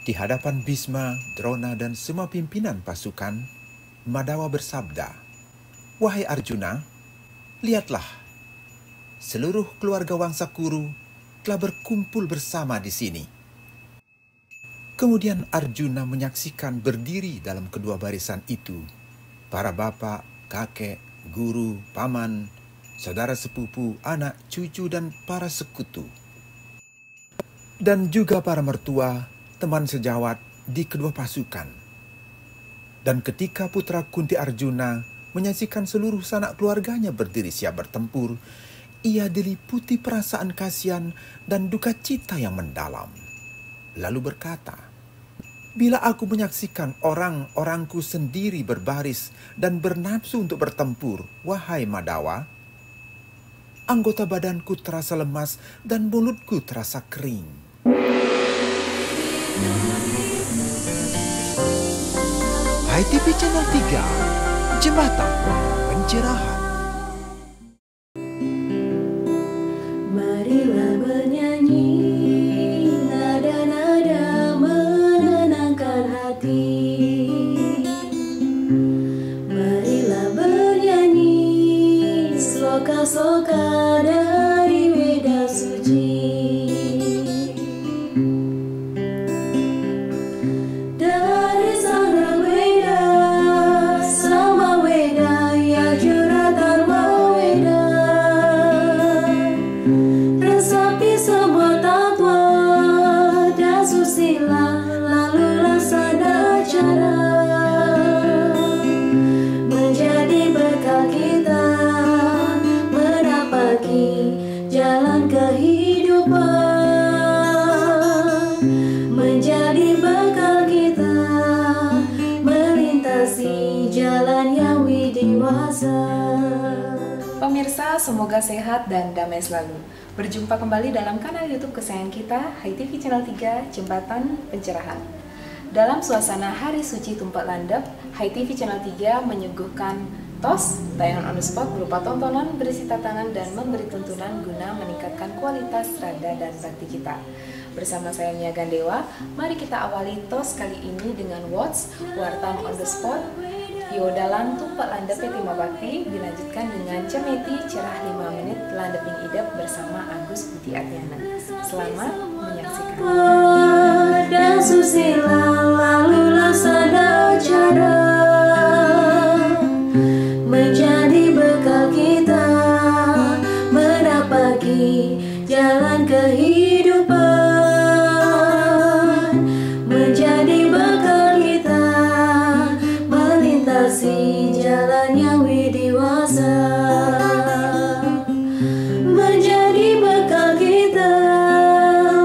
Di hadapan Bhisma, Drona, dan semua pimpinan pasukan, Madawa bersabda, "Wahai Arjuna, lihatlah, seluruh keluarga Wangsa Kuru telah berkumpul bersama di sini." Kemudian Arjuna menyaksikan berdiri dalam kedua barisan itu para bapak, kakek, guru, paman, saudara sepupu, anak, cucu, dan para sekutu. Dan juga para mertua, teman sejawat di kedua pasukan. Dan ketika putra Kunti Arjuna menyaksikan seluruh sanak keluarganya berdiri siap bertempur, ia diliputi perasaan kasihan dan duka cita yang mendalam. Lalu berkata, "Bila aku menyaksikan orang-orangku sendiri berbaris dan bernafsu untuk bertempur, wahai Madawa, anggota badanku terasa lemas dan mulutku terasa kering." HiTV Channel 3, Jembatan Pencerahan. Marilah bernyanyi, nada-nada menenangkan hati. Marilah bernyanyi, sloka-sloka dari Weda Suci. Dari Sang Weda, Sama Weda, ya Juratama Weda. Resapi semua tatwa dan susila, lalu laksana cara menjadi bekal kita menapaki jalan kehidupan, menjadi bekal kita melintasi jalan yang widiwasa. Pemirsa, semoga sehat dan damai selalu. Berjumpa kembali dalam kanal YouTube kesayangan kita, HiTV Channel 3, Jembatan Pencerahan. Dalam suasana Hari Suci Tumpak Landep, HiTV Channel 3 menyuguhkan TOS, tayangan on the spot berupa tontonan berisi tatanan dan memberi tuntunan guna meningkatkan kualitas rada dan bakti kita. Bersama saya Nia Gandewa, mari kita awali TOS kali ini dengan Watts, Wartan on the Spot, Yodalan Tumpak Landep Tima Bakti, dilanjutkan dengan Cemeti Cerah 5 Menit Landeping Idep bersama Agus Budi Atyana. Selamat menyaksikan. Dan susila, lalu laksana cara menjadi bekal kita menapaki jalan kehidupan, menjadi bekal kita melintasi jalan yang widiwasa, menjadi bekal kita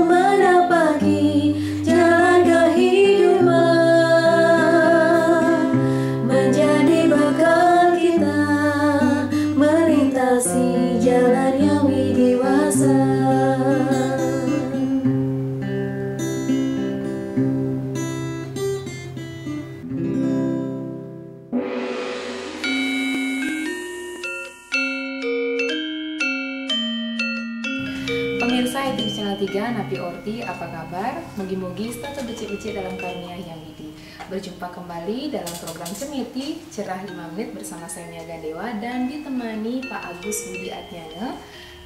menapaki jalan kehidupan, menjadi bekal kita melintasi jalan yang widiwasa. Pemirsa HiTV Channel 3, Napi Orti, apa kabar? Mugi-mugi tetap becik-becik dalam karunia yang widi. Berjumpa kembali dalam program Cemeti Cerah 5 Menit bersama saya Nia Gandewa dan ditemani Pak Agus Budi Atyana,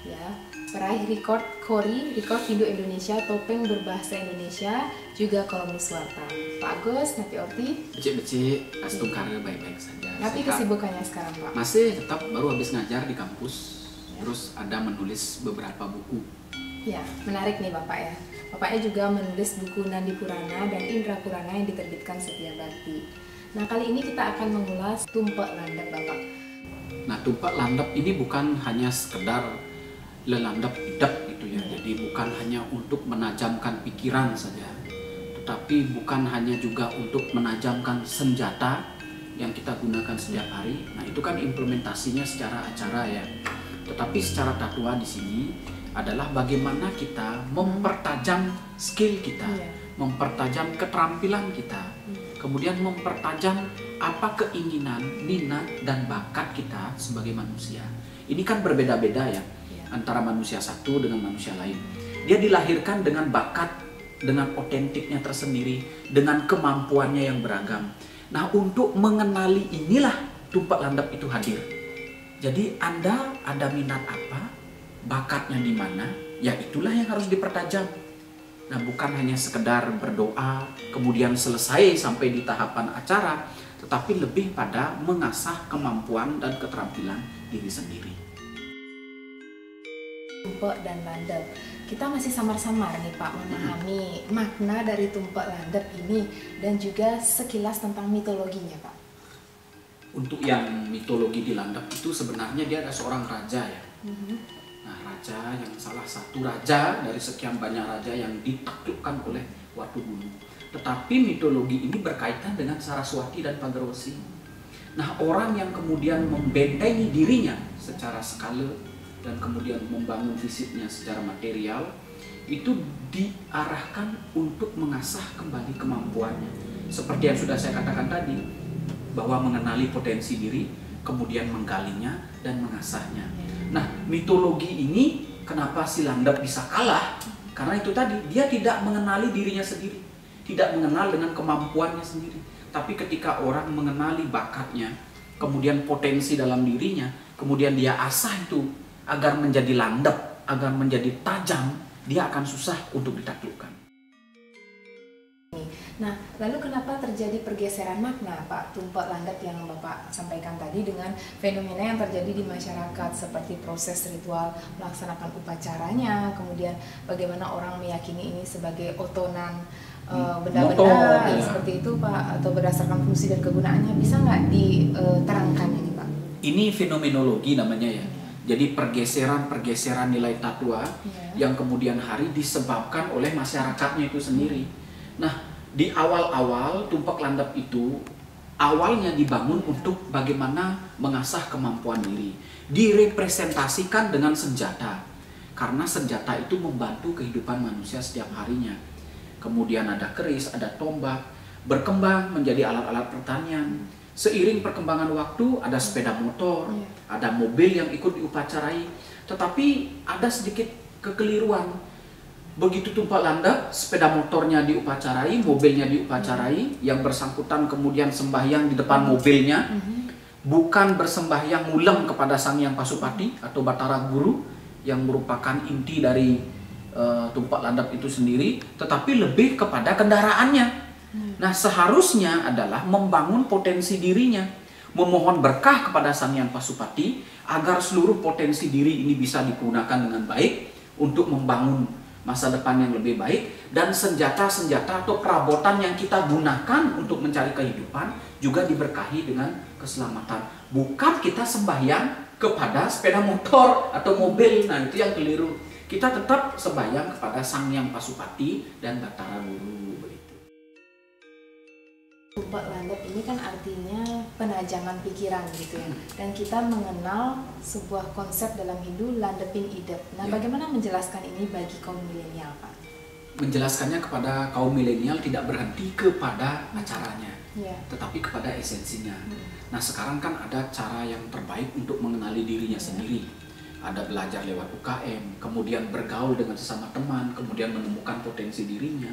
ya, peraih rekor KORI, rekor Hindu Indonesia, topeng berbahasa Indonesia, juga kolomnis warta. Pak Agus, Napi Orti. Becik-becik, astungkar baik-baik saja. Napi kesibukannya sekarang, Pak? Masih tetap baru habis ngajar di kampus, terus ada menulis beberapa buku. Ya, menarik nih Bapak ya. Bapaknya juga menulis buku Nandi Purana dan Indra Purana yang diterbitkan Setia Bakti. Nah, kali ini kita akan mengulas Tumpak Landep, Bapak. Nah, Tumpak Landep ini bukan hanya sekedar lelandep idep gitu ya. Jadi bukan hanya untuk menajamkan pikiran saja, tetapi bukan hanya juga untuk menajamkan senjata yang kita gunakan setiap hari. Nah, itu kan implementasinya secara acara ya. Tetapi secara tatwa di sini adalah bagaimana kita mempertajam skill kita, mempertajam keterampilan kita, kemudian mempertajam apa keinginan, minat, dan bakat kita sebagai manusia. Ini kan berbeda-beda ya, antara manusia satu dengan manusia lain. Dia dilahirkan dengan bakat dengan otentiknya tersendiri, dengan kemampuannya yang beragam. Nah, untuk mengenali inilah tumpak landap itu hadir. Jadi Anda ada minat apa, bakatnya di mana, ya itulah yang harus dipertajam. Nah, bukan hanya sekedar berdoa, kemudian selesai sampai di tahapan acara, tetapi lebih pada mengasah kemampuan dan keterampilan diri sendiri. Tumpek dan landep. Kita masih samar-samar nih Pak memahami makna dari tumpek landep ini dan juga sekilas tentang mitologinya Pak. Untuk yang mitologi di landep itu sebenarnya dia ada seorang raja ya. Nah, raja yang salah satu raja dari sekian banyak raja yang ditaklukkan oleh Watu Gunung. Tetapi mitologi ini berkaitan dengan Saraswati dan Pagerwesi. Nah, orang yang kemudian membentengi dirinya secara skala dan kemudian membangun fisiknya secara material itu diarahkan untuk mengasah kembali kemampuannya. Seperti yang sudah saya katakan tadi, bahwa mengenali potensi diri, kemudian menggalinya dan mengasahnya. Nah, mitologi ini kenapa si landep bisa kalah? Karena itu tadi, dia tidak mengenali dirinya sendiri, tidak mengenal dengan kemampuannya sendiri. Tapi ketika orang mengenali bakatnya, kemudian potensi dalam dirinya, kemudian dia asah itu agar menjadi landep, agar menjadi tajam, dia akan susah untuk ditaklukkan. Nah, lalu kenapa terjadi pergeseran makna Pak tumpek landep yang Bapak sampaikan tadi dengan fenomena yang terjadi di masyarakat seperti proses ritual melaksanakan upacaranya, kemudian bagaimana orang meyakini ini sebagai otonan benda-benda seperti itu Pak, atau berdasarkan fungsi dan kegunaannya, bisa nggak diterangkan ini Pak? Ini fenomenologi namanya ya. Jadi pergeseran nilai tatwa yang kemudian hari disebabkan oleh masyarakatnya itu sendiri. Nah, di awal-awal tumpak landap itu awalnya dibangun untuk bagaimana mengasah kemampuan diri. Direpresentasikan dengan senjata. Karena senjata itu membantu kehidupan manusia setiap harinya. Kemudian ada keris, ada tombak, berkembang menjadi alat-alat pertanian. Seiring perkembangan waktu ada sepeda motor, ada mobil yang ikut diupacarai. Tetapi ada sedikit kekeliruan. Begitu tumpak landap, sepeda motornya diupacarai, mobilnya diupacarai, yang bersangkutan kemudian sembahyang di depan mobilnya, bukan bersembahyang ulang kepada Sang Hyang Pasupati atau Batara Guru yang merupakan inti dari tumpak landap itu sendiri, tetapi lebih kepada kendaraannya. Nah, seharusnya adalah membangun potensi dirinya, memohon berkah kepada Sang Hyang Pasupati agar seluruh potensi diri ini bisa digunakan dengan baik untuk membangun masa depan yang lebih baik, dan senjata-senjata atau perabotan yang kita gunakan untuk mencari kehidupan juga diberkahi dengan keselamatan. Bukan kita sembahyang kepada sepeda motor atau mobil, nah itu yang keliru. Kita tetap sembahyang kepada Sang Hyang Pasupati dan Batara Guru. Tumpak landep ini kan artinya penajaman pikiran gitu ya. Dan kita mengenal sebuah konsep dalam Hindu, landepin idep. Nah, bagaimana menjelaskan ini bagi kaum milenial, Pak? Menjelaskannya kepada kaum milenial tidak berhenti kepada acaranya, tetapi kepada esensinya. Nah, sekarang kan ada cara yang terbaik untuk mengenali dirinya sendiri. Ada belajar lewat UKM, kemudian bergaul dengan sesama teman, kemudian menemukan potensi dirinya.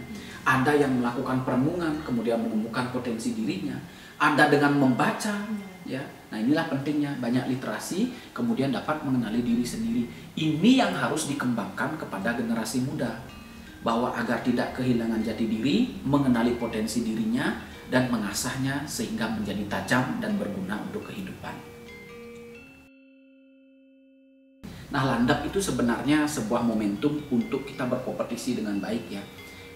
Ada yang melakukan perenungan, kemudian menemukan potensi dirinya. Ada dengan membaca, ya. Nah, inilah pentingnya banyak literasi, kemudian dapat mengenali diri sendiri. Ini yang harus dikembangkan kepada generasi muda, bahwa agar tidak kehilangan jati diri, mengenali potensi dirinya dan mengasahnya sehingga menjadi tajam dan berguna untuk kehidupan. Nah, landap itu sebenarnya sebuah momentum untuk kita berkompetisi dengan baik ya.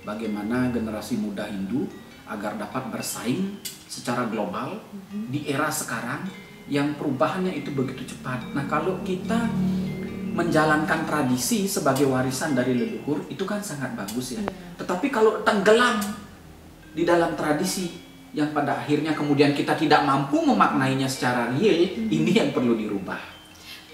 Bagaimana generasi muda Hindu agar dapat bersaing secara global di era sekarang yang perubahannya itu begitu cepat. Nah, kalau kita menjalankan tradisi sebagai warisan dari leluhur itu kan sangat bagus ya. Tetapi kalau tenggelam di dalam tradisi yang pada akhirnya kemudian kita tidak mampu memaknainya secara real, ini yang perlu dirubah.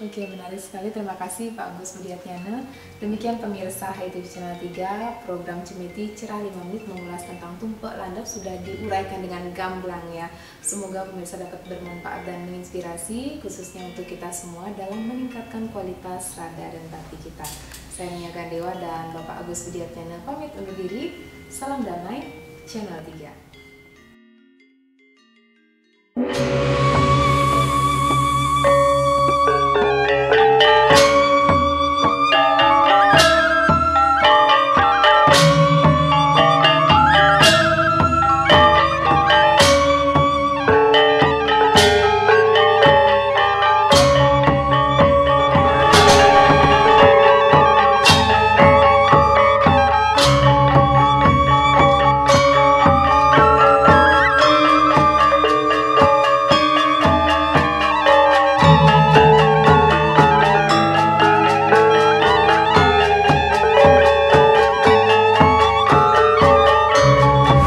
Oke, menarik sekali. Terima kasih Pak Agus Budiatyana. Demikian pemirsa HiTV Channel 3, program Cemeti Cerah 5 Menit mengulas tentang tumpek landap sudah diuraikan dengan gamblang ya. Semoga pemirsa dapat bermanfaat dan menginspirasi, khususnya untuk kita semua dalam meningkatkan kualitas rada dan batin kita. Saya Nia Gandewa dan Bapak Agus Budiatyana pamit undur diri. Salam damai, Channel 3.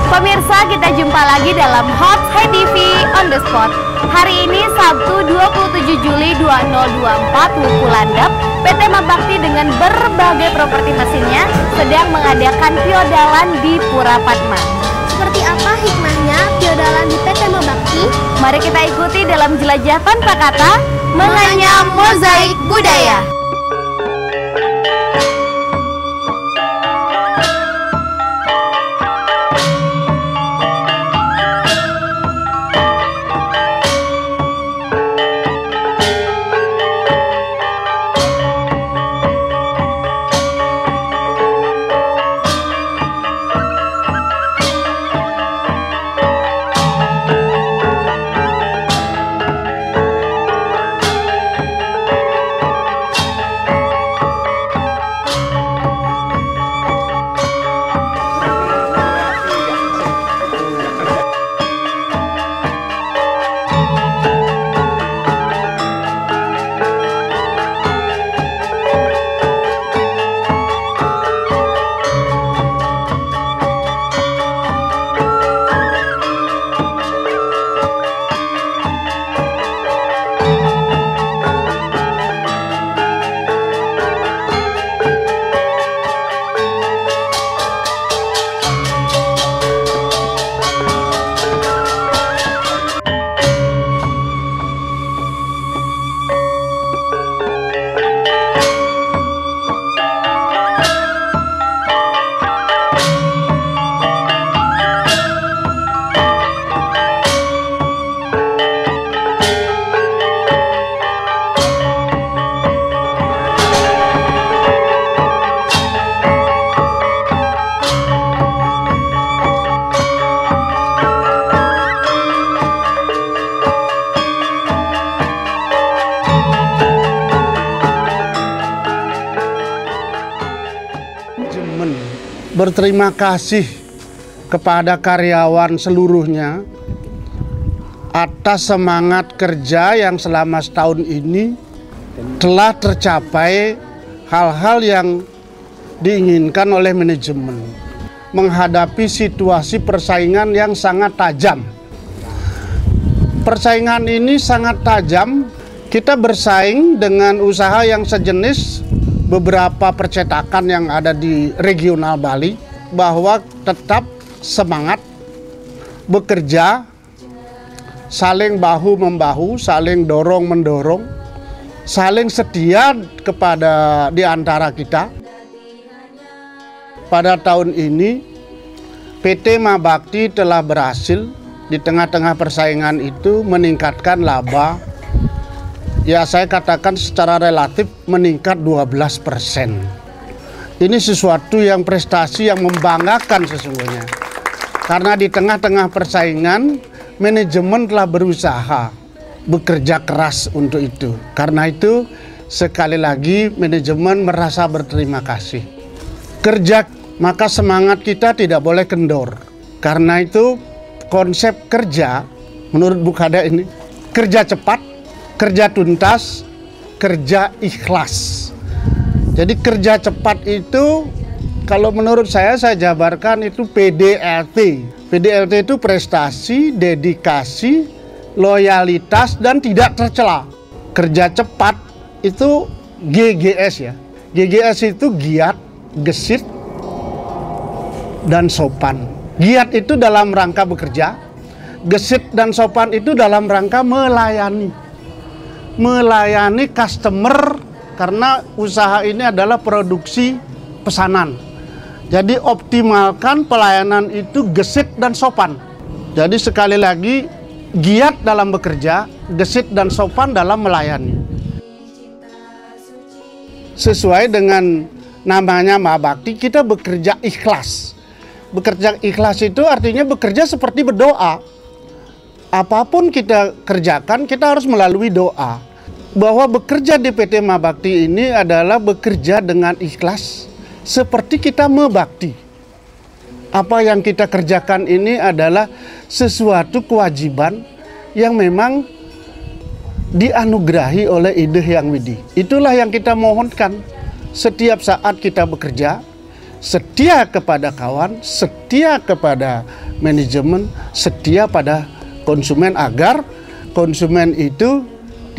Pemirsa, kita jumpa lagi dalam Hot HiTV on the spot. Hari ini Sabtu 27 Juli 2024, Wuku Landap, PT Mabakti dengan berbagai properti mesinnya sedang mengadakan piodalan di Pura Padma. Seperti apa hikmahnya piodalan di PT Mabakti? Mari kita ikuti dalam jelajah tanpa kata, menganyam mozaik budaya. Berterima kasih kepada karyawan seluruhnya atas semangat kerja yang selama setahun ini telah tercapai hal-hal yang diinginkan oleh manajemen menghadapi situasi persaingan yang sangat tajam. Persaingan ini sangat tajam, kita bersaing dengan usaha yang sejenis beberapa percetakan yang ada di regional Bali, bahwa tetap semangat bekerja, saling bahu-membahu, saling dorong-mendorong, saling setia kepada di antara kita. Pada tahun ini PT Mabakti telah berhasil di tengah-tengah persaingan itu meningkatkan laba. Ya, saya katakan secara relatif meningkat 12%. Ini sesuatu yang prestasi yang membanggakan sesungguhnya. Karena di tengah-tengah persaingan, manajemen telah berusaha bekerja keras untuk itu. Karena itu, sekali lagi manajemen merasa berterima kasih. Kerja, maka semangat kita tidak boleh kendor. Karena itu, konsep kerja, menurut Bu Kada ini, kerja cepat, kerja tuntas, kerja ikhlas. Jadi kerja cepat itu kalau menurut saya jabarkan itu PDLT. PDLT itu prestasi, dedikasi, loyalitas, dan tidak tercela. Kerja cepat itu GGS ya. GGS itu giat, gesit, dan sopan. Giat itu dalam rangka bekerja, gesit dan sopan itu dalam rangka melayani. Melayani customer, karena usaha ini adalah produksi pesanan. Jadi optimalkan pelayanan itu gesit dan sopan. Jadi sekali lagi, giat dalam bekerja, gesit dan sopan dalam melayani. Sesuai dengan namanya Mabakti, kita bekerja ikhlas. Bekerja ikhlas itu artinya bekerja seperti berdoa. Apapun kita kerjakan, kita harus melalui doa. Bahwa bekerja di PT Mabakti ini adalah bekerja dengan ikhlas, seperti kita mebakti. Apa yang kita kerjakan ini adalah sesuatu kewajiban yang memang dianugerahi oleh Ide Hyang Widi. Itulah yang kita mohonkan setiap saat kita bekerja, setia kepada kawan, setia kepada manajemen, setia pada konsumen agar konsumen itu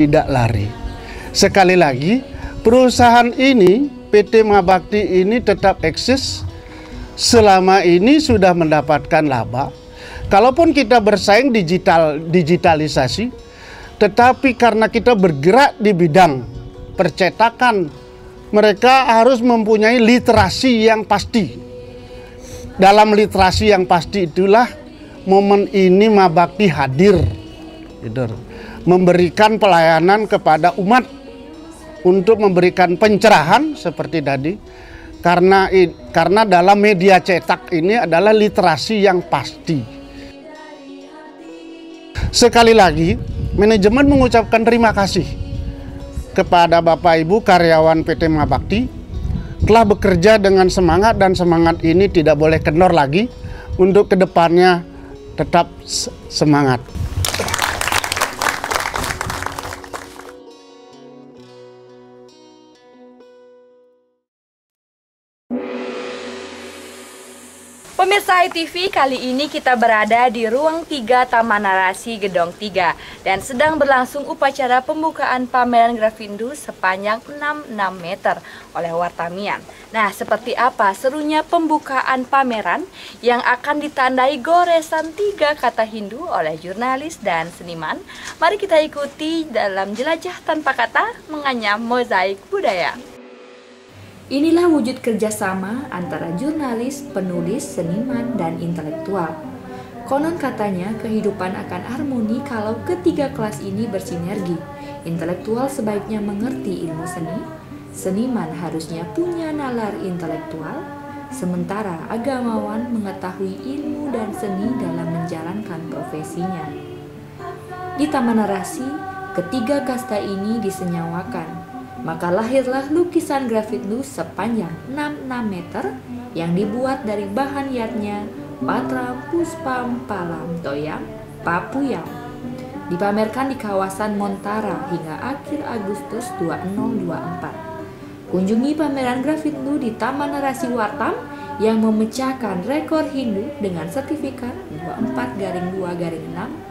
tidak lari. Sekali lagi, perusahaan ini, PT Mabakti ini tetap eksis, selama ini sudah mendapatkan laba. Kalaupun kita bersaing digitalisasi, tetapi karena kita bergerak di bidang percetakan, mereka harus mempunyai literasi yang pasti. Dalam literasi yang pasti itulah momen ini Mabakti hadir, memberikan pelayanan kepada umat untuk memberikan pencerahan seperti tadi. Karena dalam media cetak ini adalah literasi yang pasti. Sekali lagi, manajemen mengucapkan terima kasih kepada Bapak Ibu karyawan PT Mabakti telah bekerja dengan semangat, dan semangat ini tidak boleh kendor lagi untuk kedepannya tetap semangat. Pemirsa HiTV, kali ini kita berada di Ruang 3 Taman Narasi Gedong 3 dan sedang berlangsung upacara pembukaan pameran Grafindo sepanjang 66 meter oleh Wartamian. Nah, seperti apa serunya pembukaan pameran yang akan ditandai goresan 3 kata Hindu oleh jurnalis dan seniman? Mari kita ikuti dalam jelajah tanpa kata menganyam mozaik budaya. Inilah wujud kerjasama antara jurnalis, penulis, seniman, dan intelektual. Konon katanya kehidupan akan harmoni kalau ketiga kelas ini bersinergi. Intelektual sebaiknya mengerti ilmu seni, seniman harusnya punya nalar intelektual, sementara agamawan mengetahui ilmu dan seni dalam menjalankan profesinya. Di Taman Narasi, ketiga kasta ini disenyawakan. Maka lahirlah lukisan Grafindo sepanjang 66 meter yang dibuat dari bahan yatnya Patra Puspam Palam Toyang Papuyang. Dipamerkan di kawasan Montara hingga akhir Agustus 2024. Kunjungi pameran Grafindo di Taman Narasi Wartam yang memecahkan rekor Hindu dengan sertifikat 24-6-2024.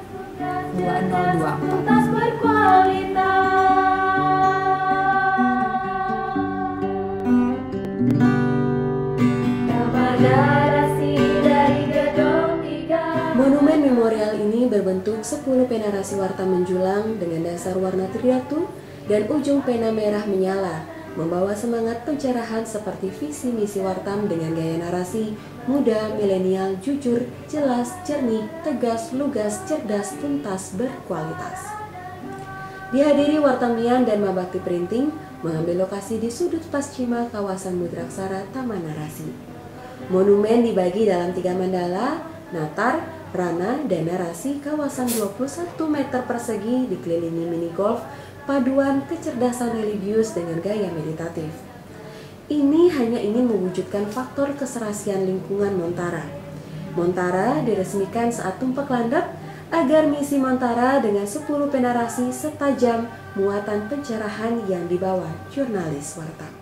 Monumen memorial ini berbentuk 10 pena rasi Wartam menjulang dengan dasar warna tridatu dan ujung pena merah menyala, membawa semangat pencerahan seperti visi misi Wartam dengan gaya narasi muda, milenial, jujur, jelas, jernih, tegas, lugas, cerdas, tuntas, berkualitas. Dihadiri Wartamian dan Mabakti Printing mengambil lokasi di sudut Paschima kawasan Mudraksara Taman Narasi. Monumen dibagi dalam 3 mandala, natar, rana, dan narasi kawasan 21 meter persegi dikelilingi mini golf, paduan kecerdasan religius dengan gaya meditatif. Ini hanya ingin mewujudkan faktor keserasian lingkungan Montara. Montara diresmikan saat tumpak landap agar misi Montara dengan 10 penarasi setajam muatan pencerahan yang dibawa jurnalis Wartam.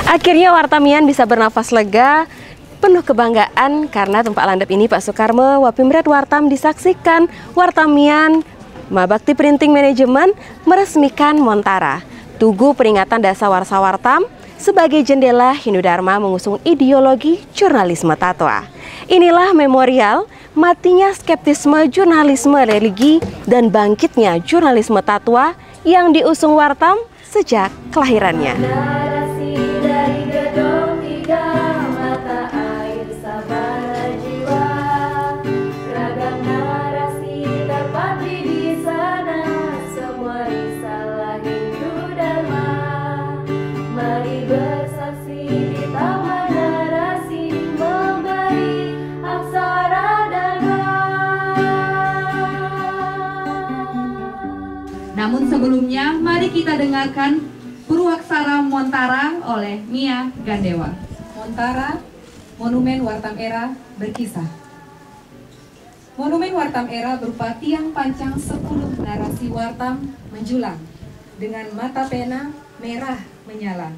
Akhirnya Wartamian bisa bernafas lega, penuh kebanggaan karena tumpak landap ini Pak Soekarmo, Wapimret Wartam disaksikan Wartamian Mabakti Printing Management meresmikan Montara, tugu peringatan dasawarsa Wartam sebagai jendela Hindu Dharma mengusung ideologi jurnalisme tatwa. Inilah memorial matinya skeptisme jurnalisme religi dan bangkitnya jurnalisme tatwa yang diusung Wartam sejak kelahirannya. Namun sebelumnya, mari kita dengarkan Purwaksara Montara oleh Mia Gandewa. Montara, Monumen Wartam Era berkisah. Monumen Wartam Era berupa tiang pancang 10 narasi Wartam menjulang dengan mata pena merah menyala.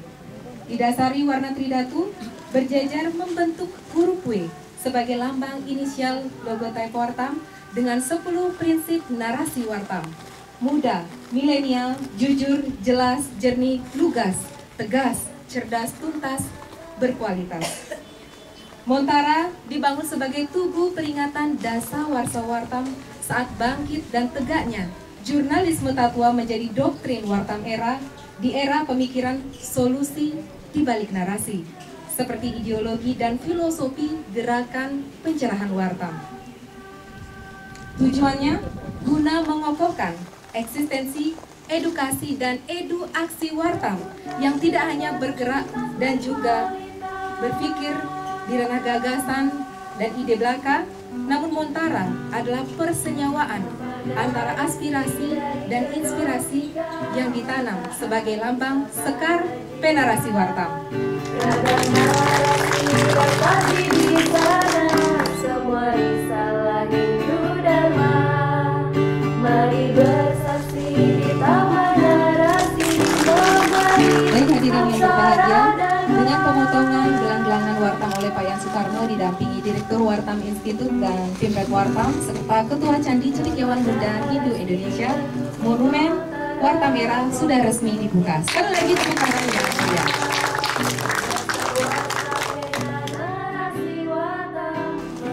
Didasari warna tridatu, berjajar membentuk huruf W sebagai lambang inisial logotype Wartam dengan 10 prinsip narasi Wartam. Muda, milenial, jujur, jelas, jernih, lugas, tegas, cerdas, tuntas, berkualitas. Montara dibangun sebagai tugu peringatan dasawarsa Wartam saat bangkit dan tegaknya jurnalisme tatwa menjadi doktrin Wartam Era di era pemikiran solusi di balik narasi, seperti ideologi dan filosofi gerakan pencerahan Wartam. Tujuannya guna mengokohkan eksistensi, edukasi, dan eduaksi Wartam yang tidak hanya bergerak dan juga berpikir di ranah gagasan dan ide belaka, namun Montara adalah persenyawaan antara aspirasi dan inspirasi yang ditanam sebagai lambang sekar penarasi Wartam. Semua risalah Hindu Dharma, mari bersaksi di taman narasi. Baik hadirin yang berbahagia, dengan pemotongan gelang-gelangan Wartam oleh Pak Yan Soekarno didampingi Direktur Wartam Institute dan Pimret Wartam serta Ketua Candi Cendekiawan Muda Hindu Indonesia, Monumen Wartam Era sudah resmi dibuka. Sekali lagi tepuk tangan yang meriah.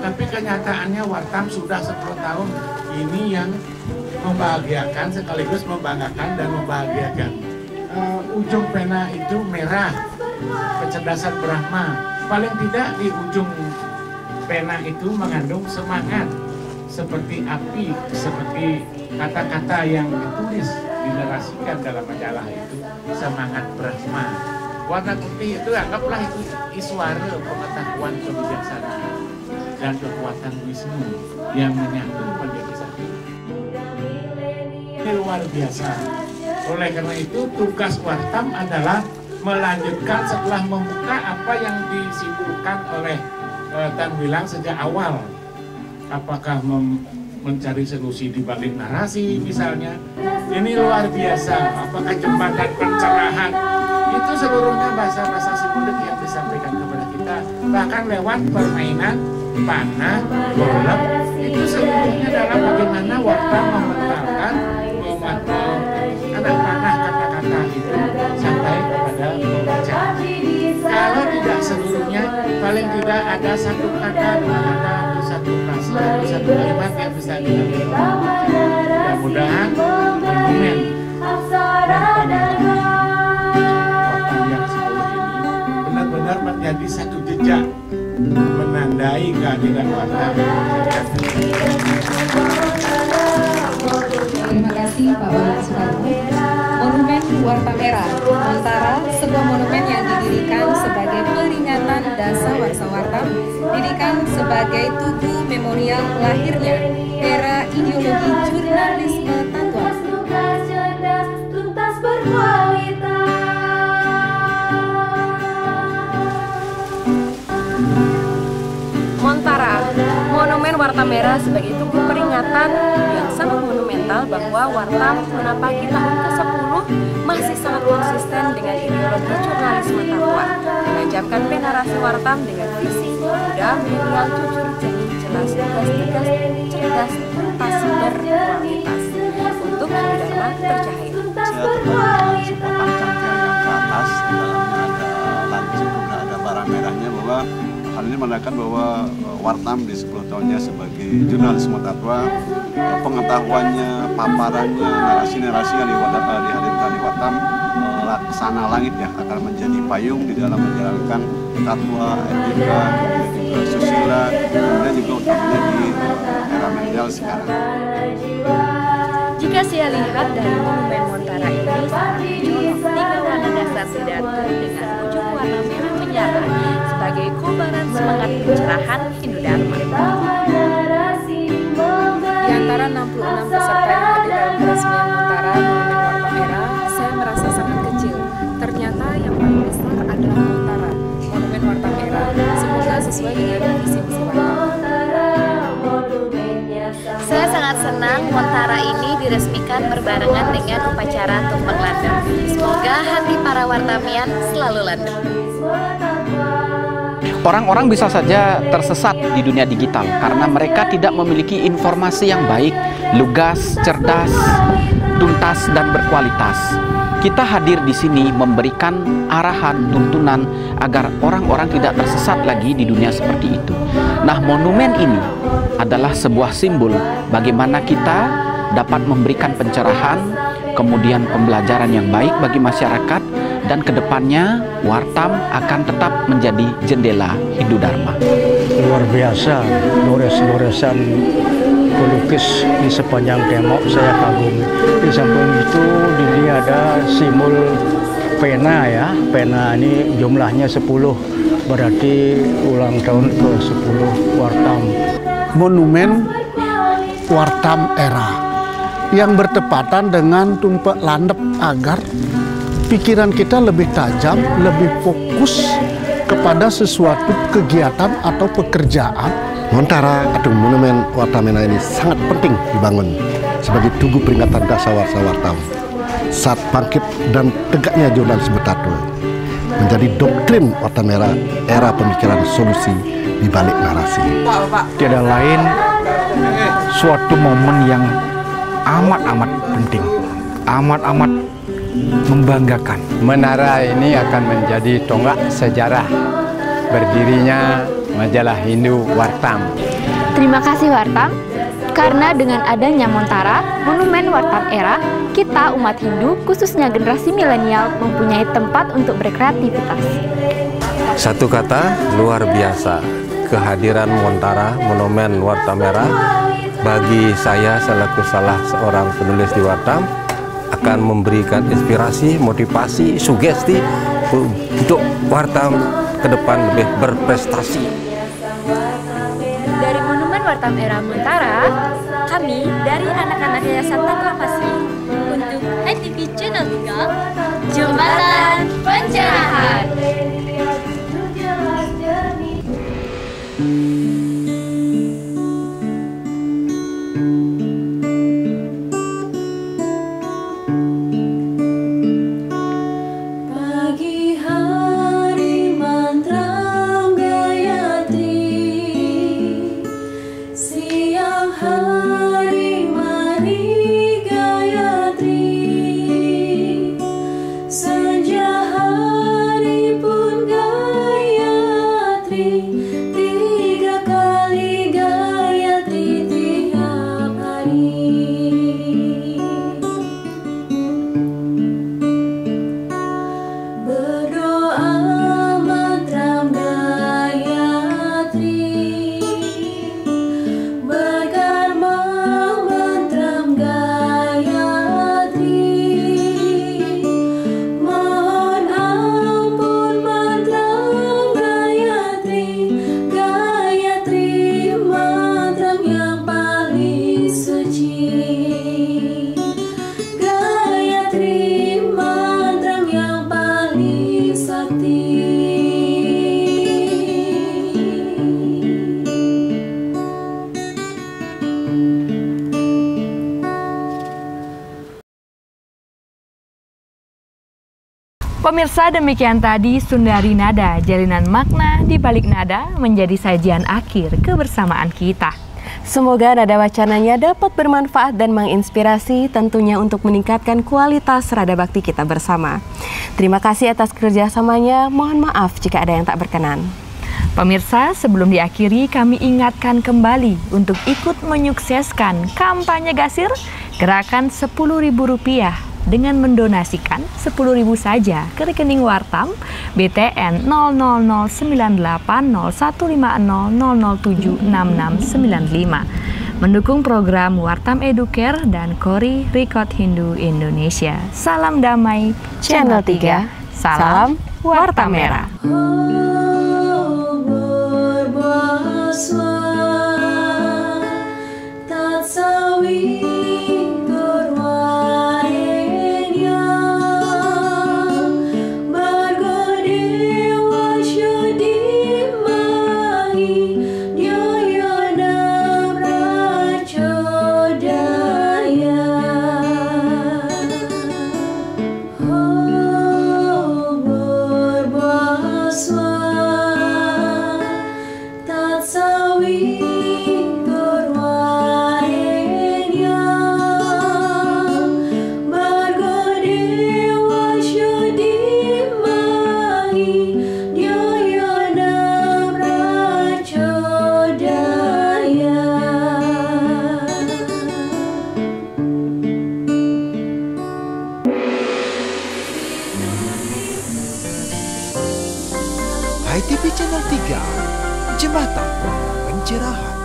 Tapi kenyataannya Wartam sudah 10 tahun ini yang membahagiakan sekaligus membanggakan dan membahagiakan. Ujung pena itu merah, kecerdasan Brahma. Paling tidak di ujung pena itu mengandung semangat seperti api, seperti kata-kata yang ditulis dinarasikan dalam majalah itu, semangat Brahma. Warna putih itu anggaplah itu iswara, pengetahuan, kebijaksanaan dan kekuatan Wisnu yang menyatu menjadi satu. Ini luar biasa. Oleh karena itu tugas Wartam adalah melanjutkan setelah membuka apa yang disimpulkan oleh Tan Wilang sejak awal. Apakah mencari solusi di balik narasi misalnya. Ini luar biasa. Apakah jembatan pencerahan. Itu seluruhnya bahasa-bahasa simbolik yang disampaikan kepada kita. Bahkan lewat permainan panah, golem, itu seluruhnya dalam bagaimana Wartam mementalkan anak panah kata-kata itu sampai kepada pembaca. Kalau tidak seluruhnya, paling tidak ada satu kata, dua kata, atau satu frase, atau satu kalimat yang bisa kita berikan. Mudah-mudahan monumen Wartam yang 10 ini benar-benar menjadi satu jejak menandai kehadiran Wartam. Terima kasih Pak Yan Soekarno. Monumen Wartam Era Montara, sebuah monumen yang didirikan sebagai peringatan dasawarsa Wartam, didirikan sebagai tugu memorial lahirnya era ideologi jurnalisme tatwa. Tuntas berkualitas. Montara, Monumen Wartam Era sebagai tugu peringatan yang sangat monumental bahwa Wartam menapaki tahun ke-10 masih sangat konsisten dengan ideologi jurnalisme tatwa, menajamkan penarasi Wartam dengan visi muda, milenial, jujur, jernih, jelas, lugas, tegas, cerdas, tuntas, berkualitas. Dharma tercahaya. Saya terdapat sepotong cangkir yang ke atas, di dalamnya ada lancip, ada bara merahnya, bahwa hal ini menandakan bahwa Wartam di 10 tahunnya sebagai jurnalis Motatwa, pengetahuannya, paparannya, narasi-narasi yang dihadirkan di Wartam laksana langit yang akan menjadi payung di dalam menjalankan fatwa, etika, kemudian susila, kemudian juga utamanya di era milenial sekarang. Jika saya lihat dari monumen Montara ini sangat mencolok 3 warna dasar pidato dengan ujung warna merah menyala sebagai kobaran semangat pencerahan Hindu Dharma. Di antara 66 peserta yang hadir dalam peresmian Montara Monumen Warta Merah, saya merasa sangat kecil. Ternyata yang paling besar adalah Montara, Monumen Warta Merah. Semoga sesuai dengan visi misi Wartam. Saya sangat senang Montara ini diresmikan berbarengan dengan upacara tumpeng landep. Semoga hati para Wartamian selalu landep. Orang-orang bisa saja tersesat di dunia digital karena mereka tidak memiliki informasi yang baik, lugas, cerdas, tuntas, dan berkualitas. Kita hadir di sini memberikan arahan, tuntunan agar orang-orang tidak tersesat lagi di dunia seperti itu. Nah, monumen ini adalah sebuah simbol bagaimana kita dapat memberikan pencerahan, kemudian pembelajaran yang baik bagi masyarakat, dan kedepannya Wartam akan tetap menjadi jendela Hindu Dharma. Luar biasa, gores-goresan pelukis di sepanjang tembok, saya kagum. Di samping itu di sini ada simbol pena ya, pena ini jumlahnya 10, berarti ulang tahun ke-10 Wartam. Monumen Wartam Era yang bertepatan dengan tumpeng landep agar pikiran kita lebih tajam, lebih fokus kepada sesuatu kegiatan atau pekerjaan. Montara atau Monumen Wartam Era ini sangat penting dibangun sebagai tugu peringatan dasawarsa Wartam saat bangkit dan tegaknya jurnalisme Tatwa, menjadi doktrin Wartam era pemikiran solusi di balik narasi. Tiada lain suatu momen yang amat-amat penting, amat-amat membanggakan. Menara ini akan menjadi tonggak sejarah berdirinya majalah Hindu Wartam. Terima kasih Wartam, karena dengan adanya Montara, Monumen Wartam Era, kita umat Hindu, khususnya generasi milenial, mempunyai tempat untuk berkreativitas. Satu kata, luar biasa. Kehadiran Montara, Monumen Wartam Era, bagi saya selaku salah seorang penulis di Wartam, akan memberikan inspirasi, motivasi, sugesti untuk Wartam ke depan lebih berprestasi. Dari Monumen Wartam Era Montara, kami dari anak-anak Yayasan Taklamasi untuk HTV Channel 3, Jembatan Pencerahan. Pemirsa, demikian tadi Sundari Nada, jalinan makna di balik nada menjadi sajian akhir kebersamaan kita. Semoga nada wacananya dapat bermanfaat dan menginspirasi, tentunya untuk meningkatkan kualitas Rada Bakti kita bersama. Terima kasih atas kerjasamanya, mohon maaf jika ada yang tak berkenan. Pemirsa, sebelum diakhiri kami ingatkan kembali untuk ikut menyukseskan kampanye Gasir Gerakan Rp10.000 dengan mendonasikan Rp10.000 saja ke rekening Wartam BTN 0098015000076695 mendukung program Wartam Educare dan Kori Record Hindu Indonesia. Salam damai Channel 3, salam Warta Merah. HiTV Channel 3, Jembatan Pencerahan.